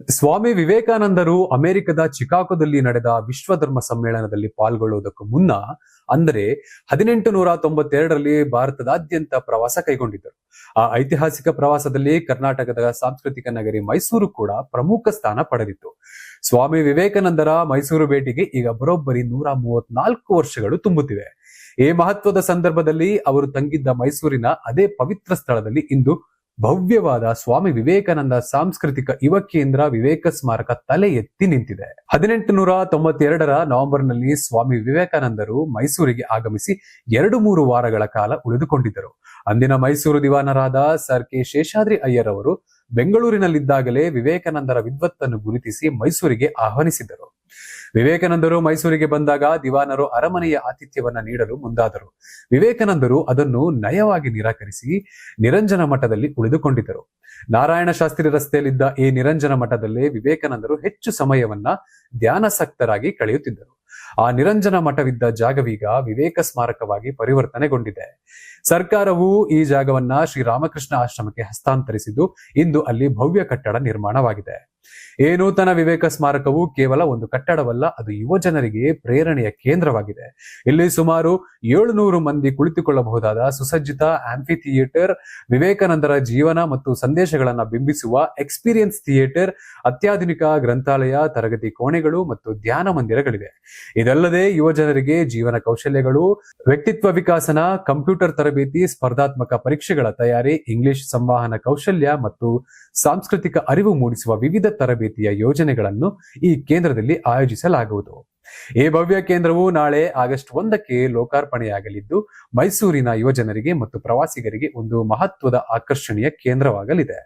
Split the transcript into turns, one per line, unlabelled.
ಸ್ವಾಮಿ ವಿವೇಕಾನಂದರು ಅಮೆರಿಕದ ಚಿಕಾಗೋದಲ್ಲಿ ನಡೆದ ವಿಶ್ವಧರ್ಮ ಸಮ್ಮೇಳನದಲ್ಲಿ ಪಾಲ್ಗೊಳ್ಳುವುದಕ್ಕೂ ಮುನ್ನ ಅಂದರೆ 1892ರಲ್ಲಿ ಭಾರತದಾದ್ಯಂತ ಪ್ರವಾಸ ಕೈಗೊಂಡಿದ್ದರು. ಆ ಐತಿಹಾಸಿಕ ಪ್ರವಾಸದಲ್ಲಿ ಕರ್ನಾಟಕದ ಸಾಂಸ್ಕೃತಿಕ ನಗರಿ ಮೈಸೂರು ಕೂಡ ಪ್ರಮುಖ ಸ್ಥಾನ ಪಡೆದಿತ್ತು. ಸ್ವಾಮಿ ವಿವೇಕಾನಂದರ ಮೈಸೂರು ಭೇಟಿಗೆ ಈಗ ಬರೋಬ್ಬರಿ 134 ವರ್ಷಗಳು ತುಂಬುತ್ತಿವೆ. ಈ ಮಹತ್ವದ ಸಂದರ್ಭದಲ್ಲಿ ಅವರು ತಂಗಿದ್ದ ಮೈಸೂರಿನ ಅದೇ ಪವಿತ್ರ ಸ್ಥಳದಲ್ಲಿ ಇಂದು ಭವ್ಯವಾದ ಸ್ವಾಮಿ ವಿವೇಕಾನಂದ ಸಾಂಸ್ಕೃತಿಕ ಯುವ ಕೇಂದ್ರ ವಿವೇಕ ಸ್ಮಾರಕ ತಲೆ ಎತ್ತಿ ನಿಂತಿದೆ. 1892ರ ನವೆಂಬರ್ನಲ್ಲಿ ಸ್ವಾಮಿ ವಿವೇಕಾನಂದರು ಮೈಸೂರಿಗೆ ಆಗಮಿಸಿ 2-3 ವಾರಗಳ ಕಾಲ ಉಳಿದುಕೊಂಡಿದ್ದರು. ಅಂದಿನ ಮೈಸೂರು ದಿವಾನರಾದ ಸರ್ ಕೆ ಶೇಷಾದ್ರಿ ಅಯ್ಯರ್ ಅವರು ಬೆಂಗಳೂರಿನಲ್ಲಿದ್ದಾಗಲೇ ವಿವೇಕಾನಂದರ ವಿದ್ವತ್ತನ್ನು ಗುರುತಿಸಿ ಮೈಸೂರಿಗೆ ಆಹ್ವಾನಿಸಿದರು. ವಿವೇಕಾನಂದರು ಮೈಸೂರಿಗೆ ಬಂದಾಗ ದಿವಾನರು ಅರಮನೆಯ ಆತಿಥ್ಯವನ್ನ ನೀಡಲು ಮುಂದಾದರು. ವಿವೇಕಾನಂದರು ಅದನ್ನು ನಯವಾಗಿ ನಿರಾಕರಿಸಿ ನಿರಂಜನ ಮಠದಲ್ಲಿ ಉಳಿದುಕೊಂಡಿದ್ದರು. ನಾರಾಯಣ ಶಾಸ್ತ್ರಿ ರಸ್ತೆಯಲ್ಲಿದ್ದ ಈ ನಿರಂಜನ ಮಠದಲ್ಲೇ ವಿವೇಕಾನಂದರು ಹೆಚ್ಚು ಸಮಯವನ್ನ ಧ್ಯಾನಾಸಕ್ತರಾಗಿ ಕಳೆಯುತ್ತಿದ್ದರು. ಆ ನಿರಂಜನ ಮಠವಿದ್ದ ಜಾಗವೀಗ ವಿವೇಕ ಸ್ಮಾರಕವಾಗಿ ಪರಿವರ್ತನೆಗೊಂಡಿದೆ. ಸರ್ಕಾರವು ಈ ಜಾಗವನ್ನ ಶ್ರೀರಾಮಕೃಷ್ಣ ಆಶ್ರಮಕ್ಕೆ ಹಸ್ತಾಂತರಿಸಿದ್ದು ಇಂದು ಅಲ್ಲಿ ಭವ್ಯ ಕಟ್ಟಡ ನಿರ್ಮಾಣವಾಗಿದೆ. ಈ ನೂತನ ವಿವೇಕ ಸ್ಮಾರಕವು ಕೇವಲ ಒಂದು ಕಟ್ಟಡವಲ್ಲ, ಅದು ಯುವ ಜನರಿಗೆ ಪ್ರೇರಣೆಯ ಕೇಂದ್ರವಾಗಿದೆ. ಇಲ್ಲಿ ಸುಮಾರು 700 ಮಂದಿ ಕುಳಿತುಕೊಳ್ಳಬಹುದಾದ ಸುಸಜ್ಜಿತ ಆಂಫಿ ಥಿಯೇಟರ್, ವಿವೇಕಾನಂದರ ಜೀವನ ಮತ್ತು ಸಂದೇಶಗಳನ್ನ ಬಿಂಬಿಸುವ ಎಕ್ಸ್ಪೀರಿಯನ್ಸ್ ಥಿಯೇಟರ್, ಅತ್ಯಾಧುನಿಕ ಗ್ರಂಥಾಲಯ, ತರಗತಿ ಕೋಣೆಗಳು ಮತ್ತು ಧ್ಯಾನ ಮಂದಿರಗಳಿವೆ. ಇದಲ್ಲದೆ ಯುವ ಜನರಿಗೆ ಜೀವನ ಕೌಶಲ್ಯಗಳು, ವ್ಯಕ್ತಿತ್ವ ವಿಕಾಸನ, ಕಂಪ್ಯೂಟರ್ ತರಬೇತಿ, ಸ್ಪರ್ಧಾತ್ಮಕ ಪರೀಕ್ಷೆಗಳ ತಯಾರಿ, ಇಂಗ್ಲಿಷ್ ಸಂವಹನ ಕೌಶಲ್ಯ ಮತ್ತು ಸಾಂಸ್ಕೃತಿಕ ಅರಿವು ಮೂಡಿಸುವ ವಿವಿಧ ತರಬೇತಿಯ ಯೋಜನೆಗಳನ್ನು ಈ ಕೇಂದ್ರದಲ್ಲಿ ಆಯೋಜಿಸಲಾಗುವುದು. ಈ ಭವ್ಯ ಕೇಂದ್ರವು ನಾಳೆ ಆಗಸ್ಟ್ 1ಕ್ಕೆ ಲೋಕಾರ್ಪಣೆಯಾಗಲಿದ್ದು ಮೈಸೂರಿನ ಯುವಜನರಿಗೆ ಮತ್ತು ಪ್ರವಾಸಿಗರಿಗೆ ಒಂದು ಮಹತ್ವದ ಆಕರ್ಷಣೀಯ ಕೇಂದ್ರವಾಗಲಿದೆ.